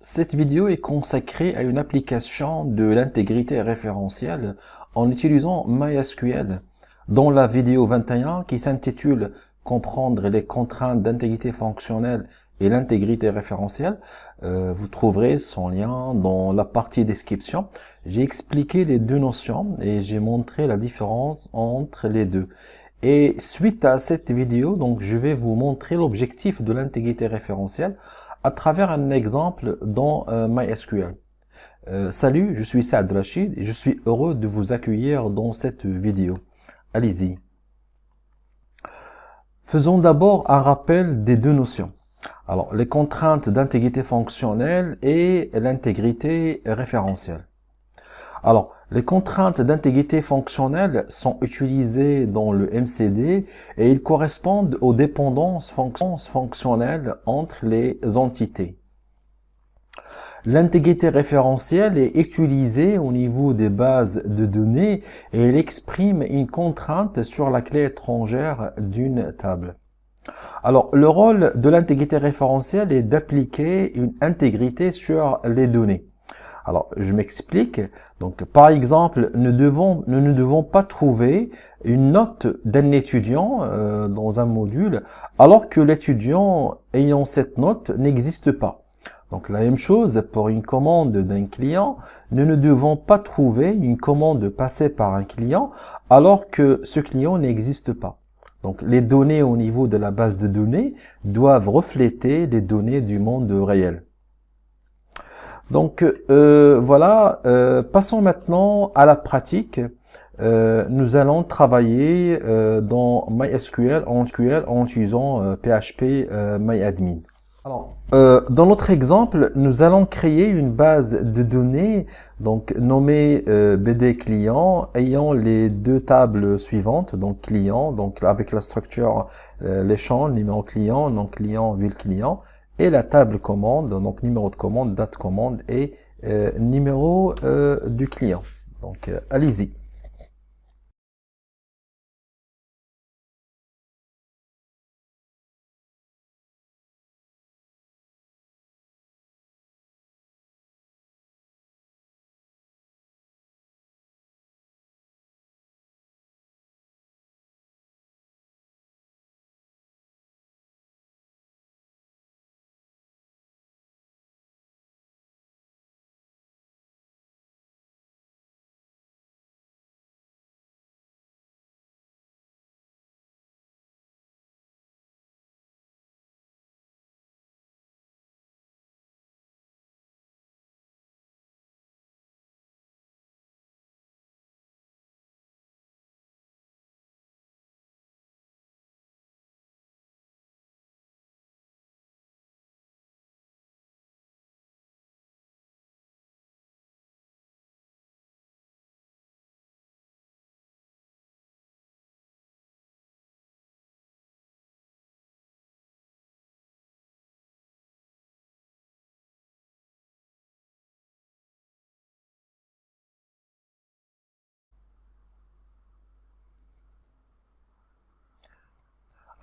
Cette vidéo est consacrée à une application de l'intégrité référentielle en utilisant MySQL. Dans la vidéo 21 qui s'intitule Comprendre les contraintes d'intégrité fonctionnelle et l'intégrité référentielle, vous trouverez son lien dans la partie description. J'ai expliqué les deux notions et j'ai montré la différence entre les deux. Et suite à cette vidéo, donc je vais vous montrer l'objectif de l'intégrité référentielle à travers un exemple dans MySQL. Salut, je suis Saad Rachid et je suis heureux de vous accueillir dans cette vidéo. Allez-y. Faisons d'abord un rappel des deux notions. Alors, les contraintes d'intégrité fonctionnelle et l'intégrité référentielle. Alors, les contraintes d'intégrité fonctionnelle sont utilisées dans le MCD et ils correspondent aux dépendances fonctionnelles entre les entités. L'intégrité référentielle est utilisée au niveau des bases de données et elle exprime une contrainte sur la clé étrangère d'une table. Alors, le rôle de l'intégrité référentielle est d'appliquer une intégrité sur les données. Alors, je m'explique. Donc, par exemple, nous ne devons pas trouver une note d'un étudiant dans un module, alors que l'étudiant ayant cette note n'existe pas. Donc, la même chose pour une commande d'un client. Nous ne devons pas trouver une commande passée par un client, alors que ce client n'existe pas. Donc, les données au niveau de la base de données doivent refléter les données du monde réel. Donc voilà, passons maintenant à la pratique. Nous allons travailler dans MySQL en utilisant PHP MyAdmin. Alors, dans notre exemple, nous allons créer une base de données donc nommée BD client ayant les deux tables suivantes, donc client, donc avec la structure les champs, numéro client, nom client, ville client, et la table commande, donc numéro de commande, date commande et numéro du client. Donc allez-y.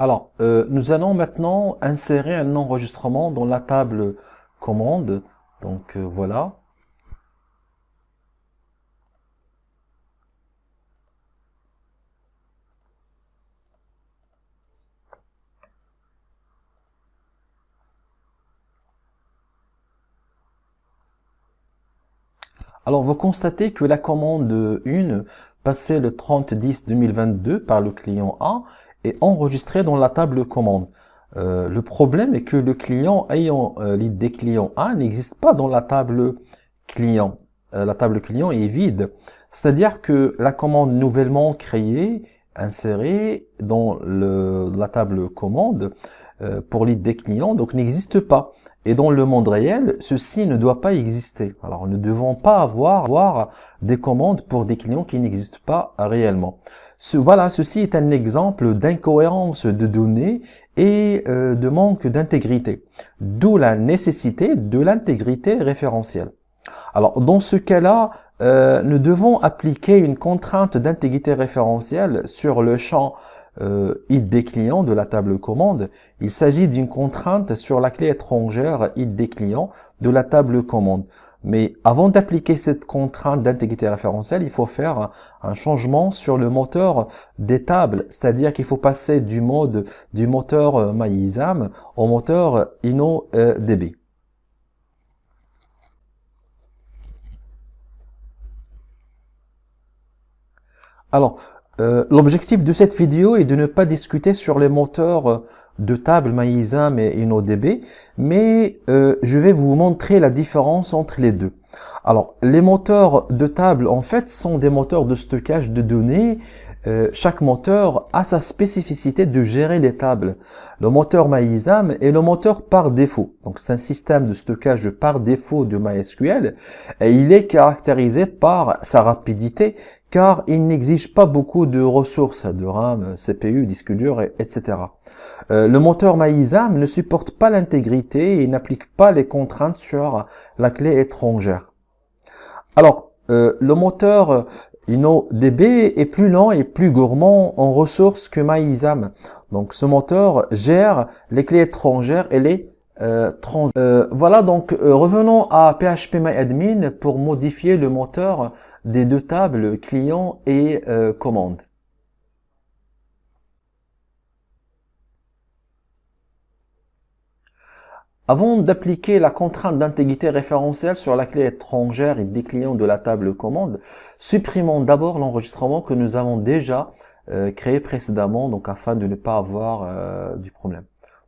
Alors, nous allons maintenant insérer un enregistrement dans la table commande. Donc voilà. Alors, vous constatez que la commande 1, passée le 30-10-2022 par le client A, est enregistrée dans la table commande. Le problème est que le client ayant l'id client A n'existe pas dans la table client. La table client est vide. C'est-à-dire que la commande nouvellement créée, insérée dans la table commande pour l'id client, donc n'existe pas. Et dans le monde réel, ceci ne doit pas exister. Alors, nous ne devons pas avoir des commandes pour des clients qui n'existent pas réellement. Voilà, ceci est un exemple d'incohérence de données et de manque d'intégrité. D'où la nécessité de l'intégrité référentielle. Alors, dans ce cas-là, nous devons appliquer une contrainte d'intégrité référentielle sur le champ id des clients de la table commande. Il s'agit d'une contrainte sur la clé étrangère id des clients de la table commande. Mais avant d'appliquer cette contrainte d'intégrité référentielle, il faut faire un changement sur le moteur des tables, c'est-à-dire qu'il faut passer du mode du moteur MyISAM au moteur InnoDB. Alors, l'objectif de cette vidéo est de ne pas discuter sur les moteurs de table MyISAM et InnoDB, mais je vais vous montrer la différence entre les deux. Alors, les moteurs de table, en fait, sont des moteurs de stockage de données. Chaque moteur a sa spécificité de gérer les tables. Le moteur MyISAM est le moteur par défaut. Donc, c'est un système de stockage par défaut de MySQL et il est caractérisé par sa rapidité car il n'exige pas beaucoup de ressources de RAM, CPU, disque dur, etc. Le moteur MyISAM ne supporte pas l'intégrité et n'applique pas les contraintes sur la clé étrangère. Alors, le moteur InnoDB est plus lent et plus gourmand en ressources que MyISAM. Donc, ce moteur gère les clés étrangères et les voilà, donc revenons à PHPMyAdmin pour modifier le moteur des deux tables client et commande. Avant d'appliquer la contrainte d'intégrité référentielle sur la clé étrangère et des clients de la table commande, supprimons d'abord l'enregistrement que nous avons déjà créé précédemment, donc afin de ne pas avoir du problème.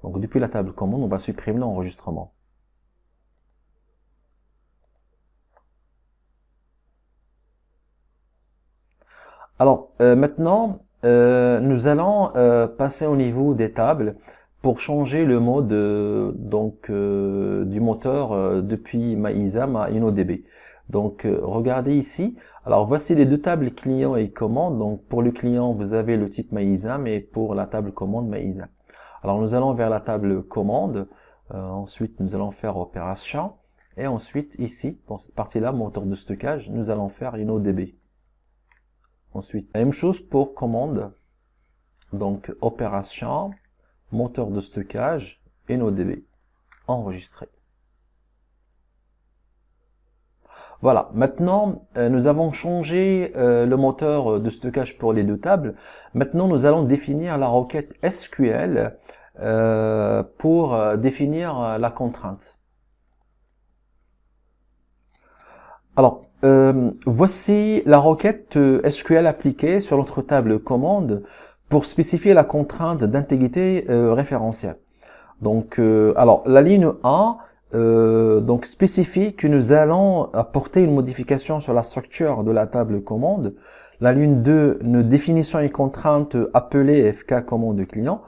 Donc depuis la table commande, on va supprimer l'enregistrement. Alors maintenant, nous allons passer au niveau des tables pour changer le mode du moteur depuis MyISAM à InnoDB. Donc regardez ici. Alors voici les deux tables client et commande. Donc pour le client, vous avez le type MyISAM et pour la table commande MyISAM. Alors nous allons vers la table commande. Ensuite, nous allons faire opération. Et ensuite, ici, dans cette partie-là, moteur de stockage, nous allons faire InnoDB. Ensuite, même chose pour commande. Donc, opération, moteur de stockage, InnoDB. Enregistré. Voilà. Maintenant, nous avons changé le moteur de stockage pour les deux tables. Maintenant, nous allons définir la requête SQL pour définir la contrainte. Alors, voici la requête SQL appliquée sur notre table commande pour spécifier la contrainte d'intégrité référentielle. Donc, alors la ligne 1 donc spécifie que nous allons apporter une modification sur la structure de la table commande. La ligne 2, nous définissons une contrainte appelée FK commande client.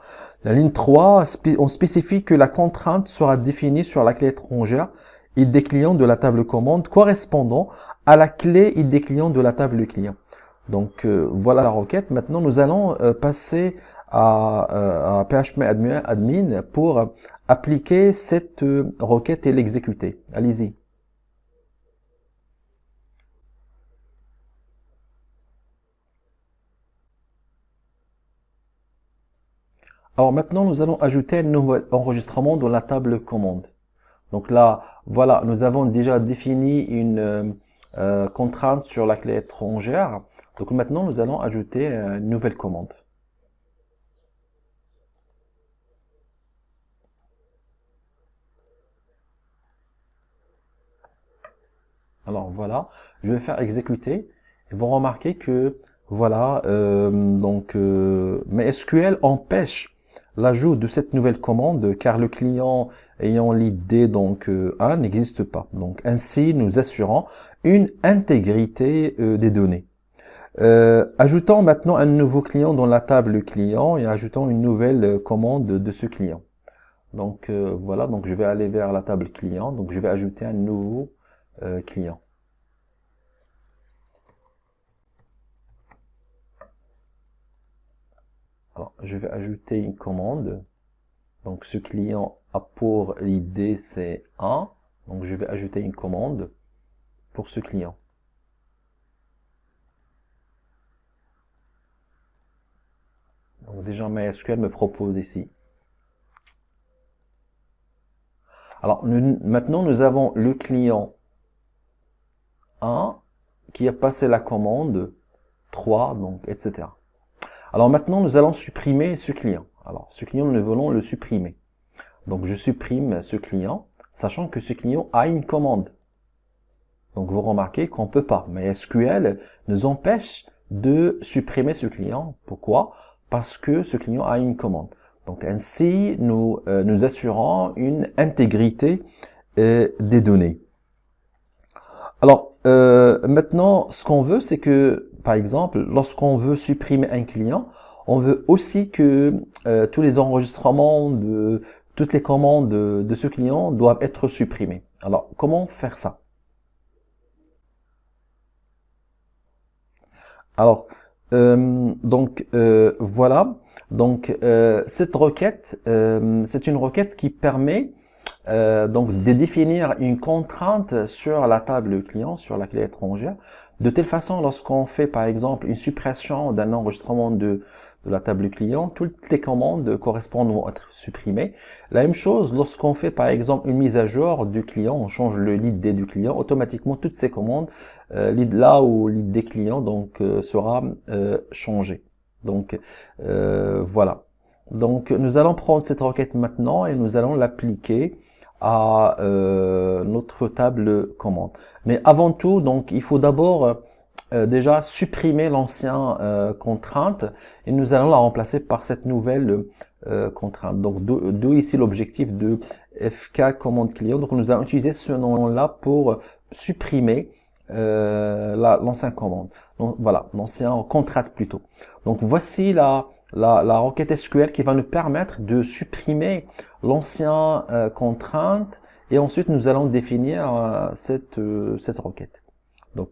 La ligne 3, on spécifie que la contrainte sera définie sur la clé étrangère id des clients de la table commande correspondant à la clé id des clients de la table client. Donc voilà la requête. Maintenant nous allons passer à PHPMyAdmin pour appliquer cette requête et l'exécuter. Allez-y. Alors maintenant nous allons ajouter un nouvel enregistrement dans la table commande. Donc là, voilà, nous avons déjà défini une contrainte sur la clé étrangère. Donc maintenant, nous allons ajouter une nouvelle commande. Alors voilà, je vais faire exécuter. Et vous remarquez que voilà, MySQL empêche l'ajout de cette nouvelle commande car le client ayant l'id donc 1 n'existe pas. Donc ainsi, nous assurons une intégrité des données. Ajoutons maintenant un nouveau client dans la table client et ajoutons une nouvelle commande de ce client. Donc voilà, donc je vais aller vers la table client, donc je vais ajouter un nouveau client. Alors, je vais ajouter une commande. Donc ce client a pour l'id c'est 1. Donc je vais ajouter une commande. pour ce client. Donc déjà MySQL me propose ici. Alors maintenant nous avons le client 1 qui a passé la commande 3, donc etc. Alors maintenant nous allons supprimer ce client. Alors ce client nous voulons le supprimer. Donc je supprime ce client, sachant que ce client a une commande. Donc vous remarquez qu'on ne peut pas. Mais SQL nous empêche de supprimer ce client. Pourquoi? Parce que ce client a une commande. Donc ainsi, nous assurons une intégrité des données. Alors maintenant, ce qu'on veut, c'est que, par exemple, lorsqu'on veut supprimer un client, on veut aussi que tous les enregistrements de toutes les commandes de ce client doivent être supprimés. Alors, comment faire ça? Alors, voilà. Donc, cette requête, c'est une requête qui permet donc de définir une contrainte sur la table client, sur la clé étrangère, de telle façon lorsqu'on fait par exemple une suppression d'un enregistrement de la table client, toutes les commandes correspondantes vont être supprimées. La même chose lorsqu'on fait par exemple une mise à jour du client, on change le lead du client, automatiquement toutes ces commandes, lead là ou lead des clients donc sera changé. Donc voilà. Donc nous allons prendre cette requête maintenant et nous allons l'appliquer à notre table commande. Mais avant tout, donc il faut d'abord déjà supprimer l'ancien contrainte et nous allons la remplacer par cette nouvelle contrainte. Donc d'où ici l'objectif de FK commande client. Donc nous allons utiliser ce nom-là pour supprimer l'ancien commande. Donc voilà, l'ancien contrainte plutôt. Donc voici la requête SQL qui va nous permettre de supprimer l'ancien contrainte et ensuite nous allons définir cette requête. Donc,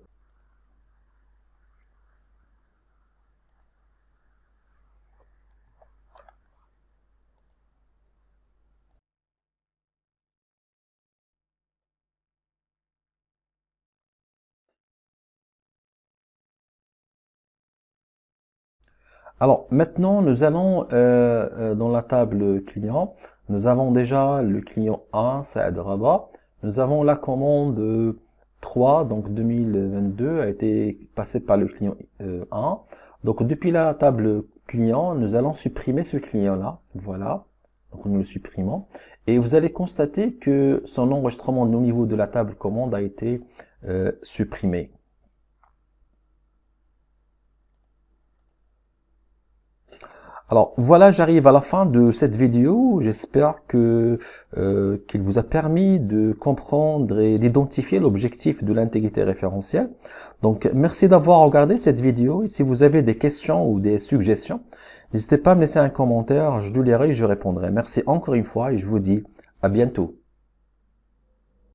alors maintenant nous allons dans la table client, nous avons déjà le client 1, Saad Rabat, nous avons la commande 3, donc 2022 a été passée par le client 1. Donc depuis la table client, nous allons supprimer ce client-là, voilà. Donc nous le supprimons. Et vous allez constater que son enregistrement au niveau de la table commande a été supprimé. Alors voilà, j'arrive à la fin de cette vidéo. J'espère que qu'il vous a permis de comprendre et d'identifier l'objectif de l'intégrité référentielle. Donc merci d'avoir regardé cette vidéo et si vous avez des questions ou des suggestions, n'hésitez pas à me laisser un commentaire, je le lirai et je répondrai. Merci encore une fois et je vous dis à bientôt.